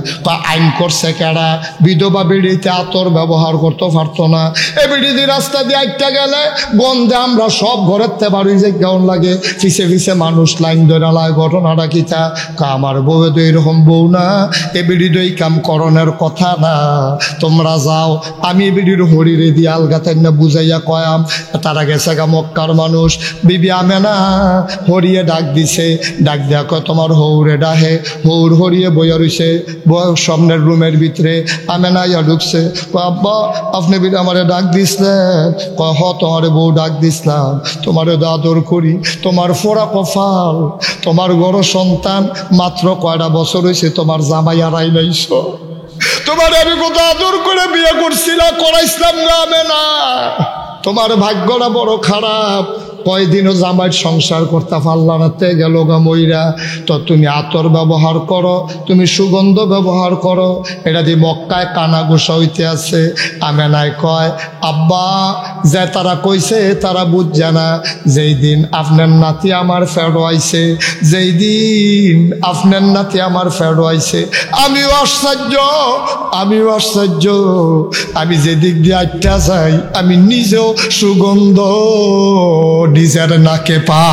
আইন করছে কেডা? বিধবা বেড়িতে আতর ব্যবহার করতে পারতো না। এই বেড়ি দিয়ে রাস্তা দিয়ে আইটা গেলে গন্ধে আমরা সব ঘরের তে বাড়ি যে কেমন লাগে, ফিসে ফিসে মানুষ লাইন ধরে লায়। ঘটনাটা কিতা? আমার বউ তো এরকম বউ না, এ বিড়ি দই কাম করণের কথা না। তোমরা যাও, আমি বিড়ির হরিরে দিয়ে আলগাতেন না বুঝাইয়া কয়াম। তারা গেছে গা মক্কার মানুষ। বিবি আমেনা হরিয়ে ডাক দিছে, ডাক দেয়া কয় তোমার হৌরে ডাহে। হৌর হরিয়ে বইয়া রইছে সামনের রুমের ভিতরে। আমেনা ইয়া ঢুকছে, আব্বা আপনি বিড়ি আমারে ডাক দিসলেন? কয় হ তোমার বউ ডাক দিসলাম, তোমারে আদর করি, তোমার ফোড়া কফাল, তোমার গড় সন্তান মাত্র কয়টা বছর হয়েছে তোমার জামাই আড়াই লাইছ। তোমার আমি কত আদর করে বিয়ে করছিলাম, করাইছিলাম গ্রামে না। তোমার ভাগ্যটা বড় খারাপ, কয়দিনও জামাইয়ের সংসার করতে পারলা না, তে গেল গা মইরা। তো তুমি আতর ব্যবহার করো, তুমি সুগন্ধ ব্যবহার করো, এটা দিয়ে মক্কায় কানা গোসা হইতে আছে। আমেনায় কয় আব্বা যে তারা কইছে তারা বুঝছে না। যেই দিন আপনার নাতি আমার ফেরো আইছে, যেই দিন আপনার নাতি আমার ফেরো আইছে, আমিও আশ্চর্য। আমি যেদিক দিয়ে আটটা যাই, আমি নিজেও সুগন্ধ নিজের নাকে পা।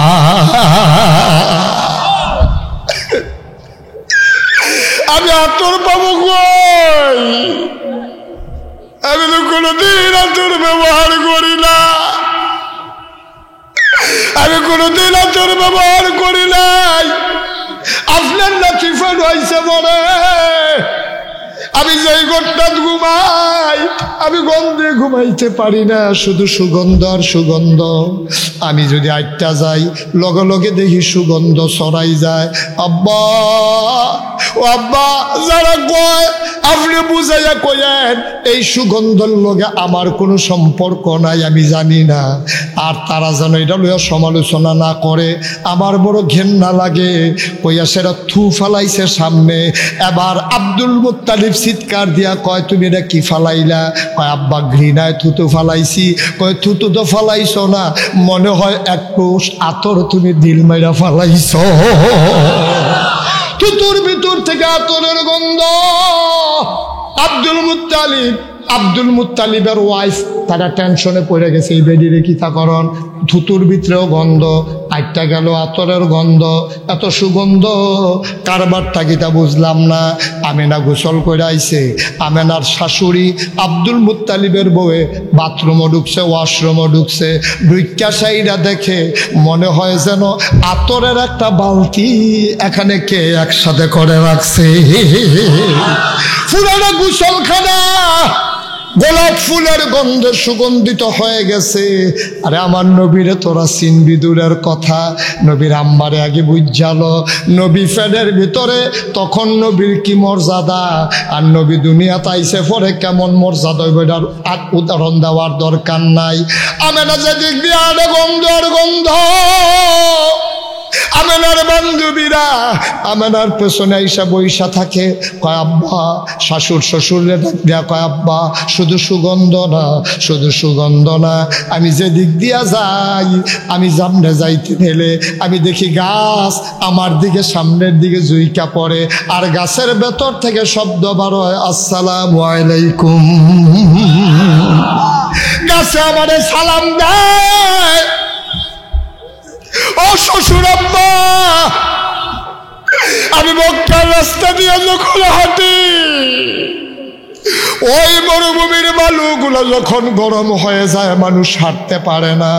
আমি আতর পাবো কই? আমি তো কোনোদিন আতর ব্যবহার করি না, আমি কোনোদিন আতর ব্যবহার করি নাই। আপনার নাকি ফের হয়েছে মনে, আমি যেই ঘরটাত ঘুমাই, আমি গন্ধে ঘুমাইতে পারি না, শুধু সুগন্ধ আর সুগন্ধ। আমি যদি আটটা যাই, লগে লগে দেখি সুগন্ধ ছড়াই যায়। আব্বা ও আব্বা, যারা কয় আপনি বুঝাইয়া কয়েন এই সুগন্ধর লগে আমার কোনো সম্পর্ক নাই, আমি জানি না। আর তারা যেন এটা লইয়া সমালোচনা না করে, আমার বড় ঘেন্না লাগে। কইয়া সেটা থু ফালাইছে সামনে। এবার আব্দুল মুত্তালিব চিৎকার দিয়া কয় তুমি এটা কি ফালাইলা? কয় আব্বা ঘৃণায় থুতু ফালাইছি। কয় থুতু তো ফালাইছ না, মনে হয় একটু আতর তুমি দিল মাইরা ফালাইছ। থুতুর ভিতর থেকে আতরের গন্ধ। আব্দুল মুত্তালিবের ওয়াইফ তারা টেনশনে পড়ে গেছে, এই বেডিরে কি তা করন, থুতুর ভিতরেও গন্ধ, আটটা গেল আতরের গন্ধ, এত সুগন্ধ, কারবারটা কিতা বুঝলাম না। আমেনা গোসল করে আইছে, আমেনার শাশুড়ি আব্দুল মুত্তালিবের বউয়ে বাথরুমও ঢুকছে, ওয়াশরুমও ঢুকছে, ঢুইকা সাইডা দেখে মনে হয় যেন আতরের একটা বালতি এখানে কে একসাথে করে রাখছে। পুরানো গোসলখানা গোলাপ ফুলের গন্ধে সুগন্ধিত হয়ে গেছে। আরে আমার নবীরে তোরা চিনবি দূরের কথা, নবীর আম্মারে আগে বুঝালো নবী ফ্যানের ভিতরে তখন নবীর কি মর্যাদা, আর নবী দুনিয়াতে আইসে পরে কেমন মর্যাদা এটার উদাহরণ দেওয়ার দরকার নাই। আমেনা যেদিক দিয়ে আরে গন্ধ আর গন্ধ, আমেনার বান্ধবীরা আমেনার পেছনে আইসা বইসা থাকে, কয় আব্বা, শাশুড় শ্বশুরে ডাক দেয়া কয় আব্বা শুধু সুগন্ধ না, শুধু সুগন্ধ না, আমি যে দিক দিয়া যাই, আমি সামনে যাইতে গেলে আমি দেখি গাছ আমার দিকে সামনের দিকে জুইকা পড়ে, আর গাছের ভেতর থেকে শব্দ বার হয় আসসালামু আলাইকুম। গাছে আমারে সালাম দেয়। ও শ্বশুর আব্বা, আমি মক্কার রাস্তা দিয়ে যখন হাঁটি, ওই মরুভূমির বালুগুলো যখন গরম হয়ে যায় মানুষ হাঁটতে পারে না,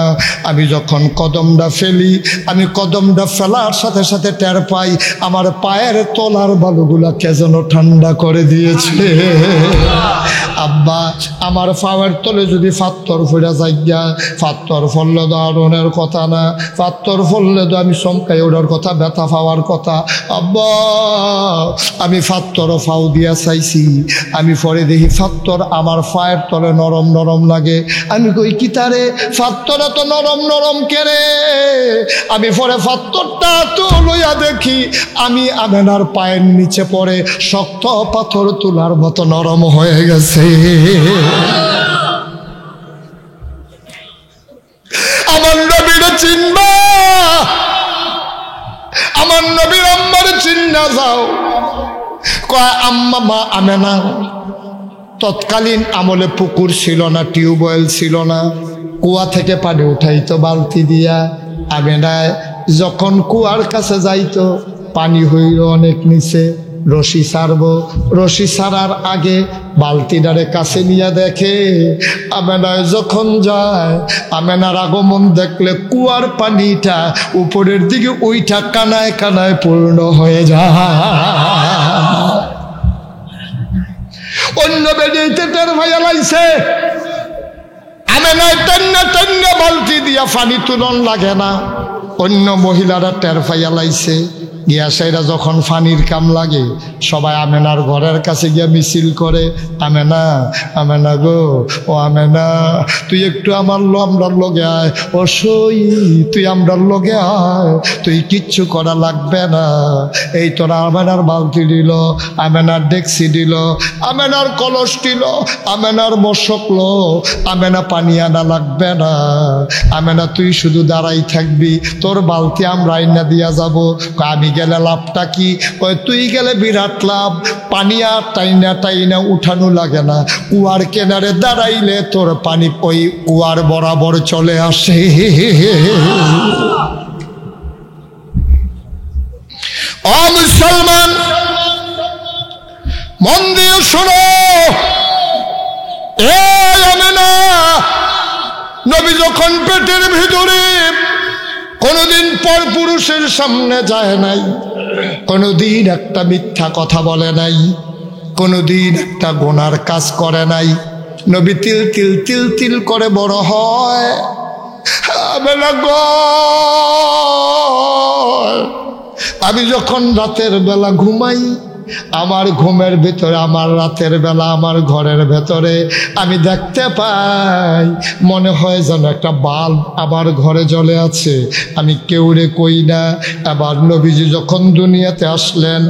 আমি যখন কদমটা ফেলি, আমি কদমটা ফেলার সাথে সাথে টের পাই আমার পায়ের তলার বালুগুলা কে যেন ঠান্ডা করে দিয়েছে। আব্বা, আমার পায়ের তলে যদি পাথর ফুড়া যাইয়া, পাথর ফললে তো আরনের কথা না, পাথর ফললে তো আমি চমকাই ওঠার কথা, ব্যথা পাওয়ার কথা। আব্বা, আমি পাথর ফাও দিয়া চাইছি, আমি পরে দেখি পাথর আমার পায়ের তলে নরম নরম লাগে। আমি কই কি তারে, পাথরে তো নরম নরম কেরে। আমি পরে পাথরটা তো লইয়া দেখি আমি আমেনার পায়ের নিচে পড়ে শক্ত পাথর তোলার মতো নরম হয়ে গেছে। আমার নবীর চিনবা, আমার নবীর আম্মার চিন্না যাও। কয় আম্মা, মা আমেনা তৎকালীন আমলে পুকুর ছিল না, টিউবওয়েল ছিল না, কুয়া থেকে পানি উঠাইতো বালতি দিয়া। আমেনায় যখন কুয়ার কাছে যাইতো পানি হইল অনেক নিচে, রশি ছাড়বো, রশি ছাড়ার আগে বালতিটারে কাছে নিয়ে দেখে আমেনায় যখন যায়, আমেনার আগমন দেখলে কুয়ার পানিটা উপরের দিকে ওইটা কানায় কানায় পূর্ণ হয়ে যায়। অন্য বেডিতে টের ভাইয়া লাইছে, আমেনায় টান্না টান্না বালতি দিয়া পানি তুলন লাগে না। অন্য মহিলারা টের ভাইয়া লাইছে, গিয়া সেরা যখন পানির কাম লাগে সবাই আমেনার ঘরের কাছে গিয়া মিছিল করে, আমেনা, আমেনা গো, ও আমেনা তুই একটু আমরার লগে আয়, ও সই তুই আমরার লগে আয়, তুই কিচ্ছু করা লাগবে না। এই তোরা আমেনার বালতি দিল, আমেনার ডেক্সি দিল, আমেনার কলস দিল, আমেনার মশকল, আমেনা পানি আনা লাগবে না। আমেনা তুই শুধু দাঁড়াই থাকবি, তোর বালতি আমরা আইনা দিয়া যাব। আমি গেলে লাভটা কি? কয় তুই গেলে বিরাট লাভ, পানি আর টাইনা টাইনা উঠানো লাগে না, কুয়ার কেনারে দাঁড়াইলে তোর পানি ওই কুয়ার বরাবর চলে আসে। ও মুসলমান, মন দিয়ে শোনো, এই আমেনা নবী যখন পেটের ভিতরে কোনদিন পর পুরুষের সামনে যায় নাই, কোনদিন একটা মিথ্যা কথা বলে নাই, কোনদিন একটা গুনার কাজ করে নাই। নবী তিল তিল তিল তিল করে বড় হয়। আমি যখন রাতের বেলা ঘুমাই, আমার ঘুমের ভিতরে, আমার রাতের বেলা আমার ঘরের ভেতরে আমি দেখতে পাই মনে হয় যেন একটা বাল্ব আমার ঘরে জ্বলে আছে, আমি কেউরে কই না। আবার নবীজি যখন দুনিয়াতে আসলেন,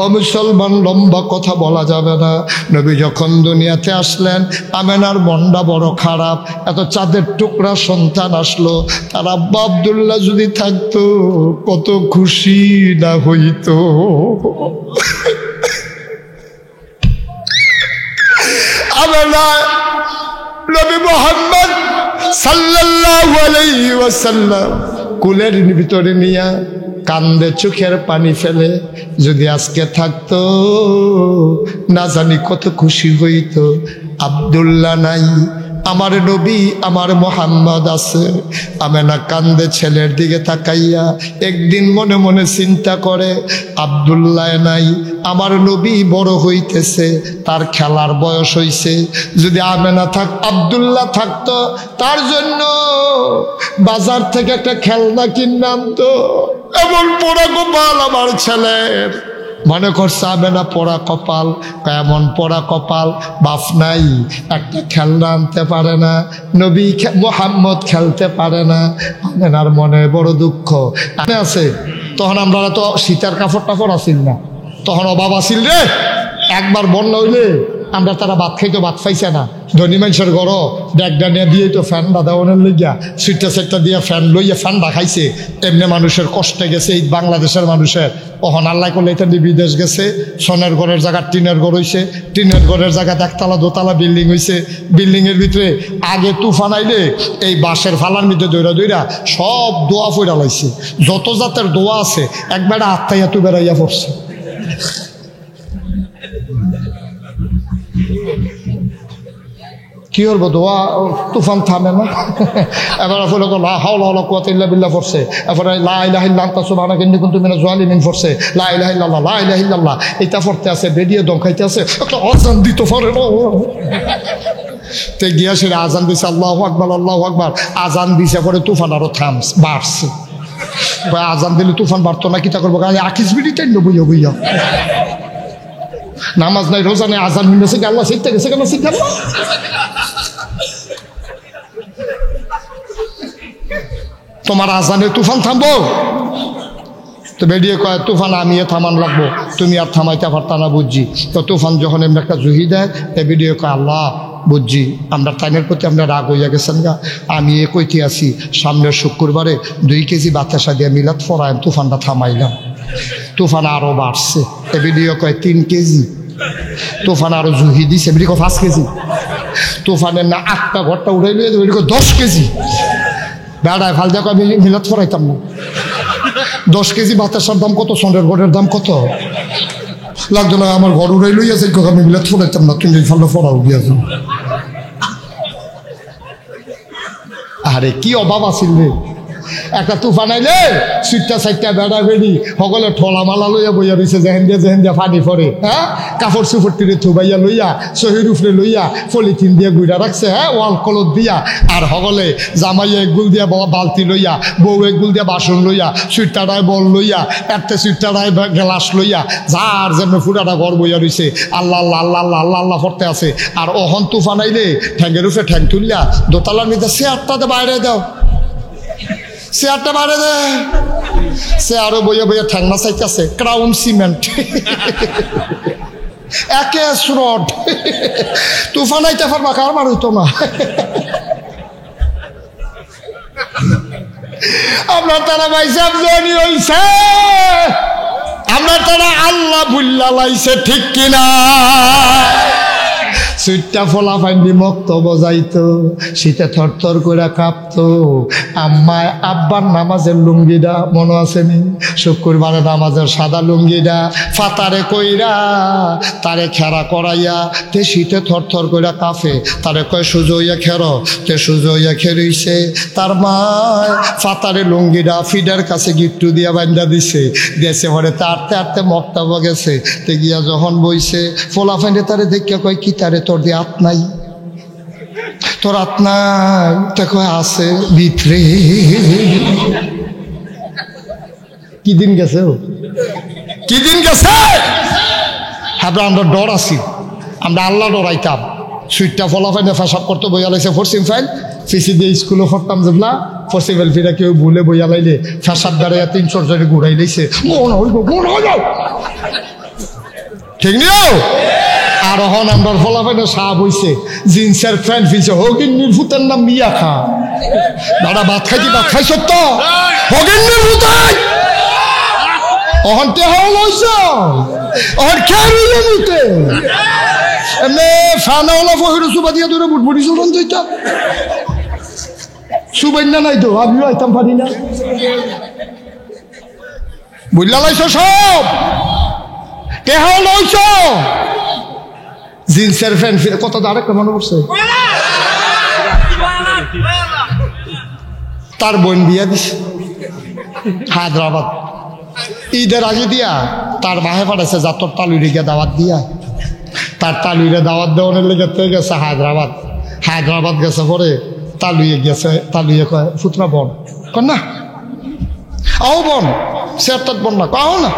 ও মুসলমান লম্বা কথা বলা যাবে না, নবী যখন দুনিয়াতে আসলেন আমেনার মনটা বড় খারাপ, এত চাঁদের টুকরা সন্তান আসলো, তার আব্বা আব্দুল্লাহ যদি থাকতো কত খুশি না হইতো। আমেনা নবী মুহাম্মদ সাল্লাল্লাহু আলাইহি ওয়াসাল্লাম কুলের ভিতরে নিয়া কান্দে চোখের পানি ফেলে, যদি আজকে থাকতো না জানি কত খুশি হইতো। আব্দুল্লাহ নাই, আমার নবী আমার মোহাম্মদ আছে। আমেনা কান্দে ছেলের দিকে তাকাইয়া, একদিন মনে মনে চিন্তা করে আব্দুল্লাহ নাই, আমার নবী বড় হইতেছে, তার খেলার বয়স হইছে, যদি আমেনা আব্দুল্লাহ থাকতো তার জন্য বাজার থেকে একটা খেলনা কিনলাম তো। এমন পোড়া কপাল আমার ছেলের। মনে করছে আমেনা পোড়া কপাল, এমন পোড়া কপাল বাপ নাই, একটা খেলনা আনতে পারে না, নবী মোহাম্মদ খেলতে পারে না। আমেনার মনে বড় দুঃখ আছে। তখন আমরা তো শীতের কাপড় টাপড় আসিল না, তখন অভাব আসিল রে। একবার বন্যা হইলে আমরা তারা ভাত খাইতো, ভাত পাইছে না। ধনী মানুষের ঘর ডেকডা নিয়ে দিয়ে তো ফ্যান দাদাওয়ানের লইয়া সুইটটা সেটটা দিয়ে ফ্যান লইয়া ফ্যান দেখাইছে। এমনি মানুষের কষ্টে গেছে এই বাংলাদেশের মানুষের। অহন আল্লাহ করলে এটা বিদেশ গেছে, সোনের ঘরের জায়গা টিনের ঘর হয়েছে, টিনের ঘরের জায়গাতে একতলা দোতলা বিল্ডিং হয়েছে। বিল্ডিংয়ের ভিতরে আগে তুফান আইলে এই বাঁশের ফালার মধ্যে দৌড়া দৌড়া সব দোয়া ফইরা লাইছে, যত জাতের দোয়া আছে একবার আত্মাইয়া তু বেড়াইয়া পড়ছে। কি করবো, দোয়া তুফান থামে না। এবার হাওলা পড়ছে, এরপরে লা ইলাহা ইল্লা আনতা সুবহানাকা ইন্নী কুনতু মিনাজ জালিমিন পড়ছে, লা ইলাহা ইল্লাল্লাহ লা ইলাহা ইল্লাল্লাহ এটা পড়তে আছে, বেরিয়ে দম খাইতে আছে, একটা আজান দিতে পারে না। তে গিয়া সে আজান দিছে, আল্লাহু আকবার আল্লাহু আকবার, আজান দিছে, পরে তুফান আরো বাড়ছে। আজান দিলে তুফান বাড়তো না, কি তা করবো, আকিস বিড়ি টাইম বইয়া বইয়া নামাজ নাই রোজা নেই, আজান হইতেছে আল্লাহ শিখতে গেছে কেন শিখতে না। তোমার আজানে তুফান থামবো তো বেরিয়ে কয় তুফান আমি থামান লাগবো, তুমি আর থামাইতে পারতা না বুঝছি। তো তুফান যখন এমনি একটা জুহি দেয়, এ বেরিয়ে কয় আল্লাহ বুঝছি আমরা টাইমের প্রতি আমরা রাগ হইয়া গেছেন গা, আমি এ কইতে আছি সামনের শুক্রবারে 2 কেজি বাতাসা দিয়ে মিলাদ ফরায় তুফানটা থামাইলাম। তুফান আরো বাড়ছে, এ ভিডিও কয় 3 কেজি। তুফান আরো জুহি দিছে, ভিডিও 5 কেজি। তুফানের না 8টা ঘরটা উড়াই লিয়ে 10 কেজি। বেড়ায় ফাল দেখো আমি মিলাদ ফরাইতাম না। 10 কেজি বাতাসার দাম কত, সোনের ঘরের দাম কত লাগতো না। আমার ঘর উড়াই লইয়াছে, আমি মিলাদ ফরাইতাম না, তুমি ফালটা ফরাও গিয়াছ। আরে কি অভাব আছিল রে। একটা তুফান আইলে সুইটটা সাইটটা বেড়া বেড়ি সকলে ঠলা মালা লইয়া বইয়া রয়েছে, যেহেন দিয়া পানি পরে। হ্যাঁ, কাপড় চুপড় টিরে থুবাইয়া লইয়া শহীদ উফরে লইয়া পলিথিন দিয়ে গুইরা রাখছে, হ্যাঁ ওয়াল কলত দিয়া। আর সকলে জামাইয়া একগুল দিয়া বালতি লইয়া, বউ একগুল দিয়া বাসন লইয়া, সুইটটাটায় বল লইয়া, একটা সুইটটাটায় গ্লাস লইয়া, যার যেমন ফুটাটা ঘর বইয়া রয়েছে, আল্লাহ আল্লাহ আল্লাহ আল্লাহ আল্লাহ আল্লাহ করতে আছে। আর অহন তুফান আইলে ঠ্যাঙ্গের উপরে ঠ্যাং তুললিয়া দোতলার মধ্যে চেয়ারটাতে বাইরে দাও, চেয়ারটা বাইরে দে। সে আরো বইয়া বইয়া ঠ্যাংনা চাইতেছে, ক্রাউন সিমেন্ট একে রড। তুফান আইতে পারবা, কার মার হইতো না। আপনার তারা ভাইসাব জনি হইছে, আপনার তারা আল্লাহ বুল্লা লাইছে, ঠিক কিনা? সুইটটা ফলা ফাইন্ডি মক্ত বজাইতো, শীতে থরথর করে কাঁপতো। আম্মায় আব্বার নামাজের লুঙ্গিটা মনে আসেনি, শুক্রবারে নামাজের সাদা লুঙ্গিটা ফাতারে কইরা তারে খেরা করাইয়া, তে শীতে থরথর করে কাঁপে, তারে কয় সুজো হইয়া খেরো, তে সুজো হইয়া খেরইছে। তার মায় ফাতারে লুঙ্গিটা ফিডার কাছে গিট্টু দিয়া বান্ধা দিছে, দেশে ভরে তারতে আরতে মক্তাব গেছে। তে গিয়া যখন বইছে, ফোলা ফাইন্ডে তারে দেখিয়া কয় কি তারে তোর দিয়ে হাত নাই, তোর হাত নাই? তা কয় আছে ভিতরে। কি দিন গেছে, কি দিন গেছে। হ্যাঁ আমরা ডর আছি, আমরা আল্লাহ ডরাইতাম। সুইটটা ফলা ফাইনে ফেসাব করতে বইয়া লাইছে, ফরসিম ফাইল ফিসি দিয়ে স্কুলে পড়তাম যেগুলা, ফসিবেল ফিরা কেউ ভুলে বইয়া লাইলে ফেসাব দাঁড়াইয়া 300 জনে ঘুরাই লাইছে, ঠিক নিও। আর হন আমরা ফলাফাইনে সাপ হইছে, জিন্সের প্যান্ট ফিলছে, হগিন্নির ভূতের নাম মিয়া খা। দাদা ভাত খাইছি, ভাত খাইছ তো হগিন্নির ভূতাই। অহন তে হল হইছে, অহন খেয়ে রইলে নিতে এমনি ফ্যান হলা ফহির সুবা দিয়া ধরে বুটবুটি চলন দিতা। সুবন্যা নাই তো আমিও আইতাম পারি না বুঝলা লাইছ সব টেহা লইছ জিন্সের ফ্যান্ট কত আরেকটা মনে পড়ছে তার বোন বিয়া দিছে হায়দ্রাবাদ ঈদের আগে দিয়া তার মাহে পাঠাইছে যা তোর তালুরে গিয়ে দাওয়াত দিয়া তার তালুরে দাওয়াত দেওয়ানের লেগে তো গেছে হায়দ্রাবাদ গেছে পরে তালুয়ে গেছে তালুয়ে কয় ফুতরা বন কর না আও বন সে বন না কাও না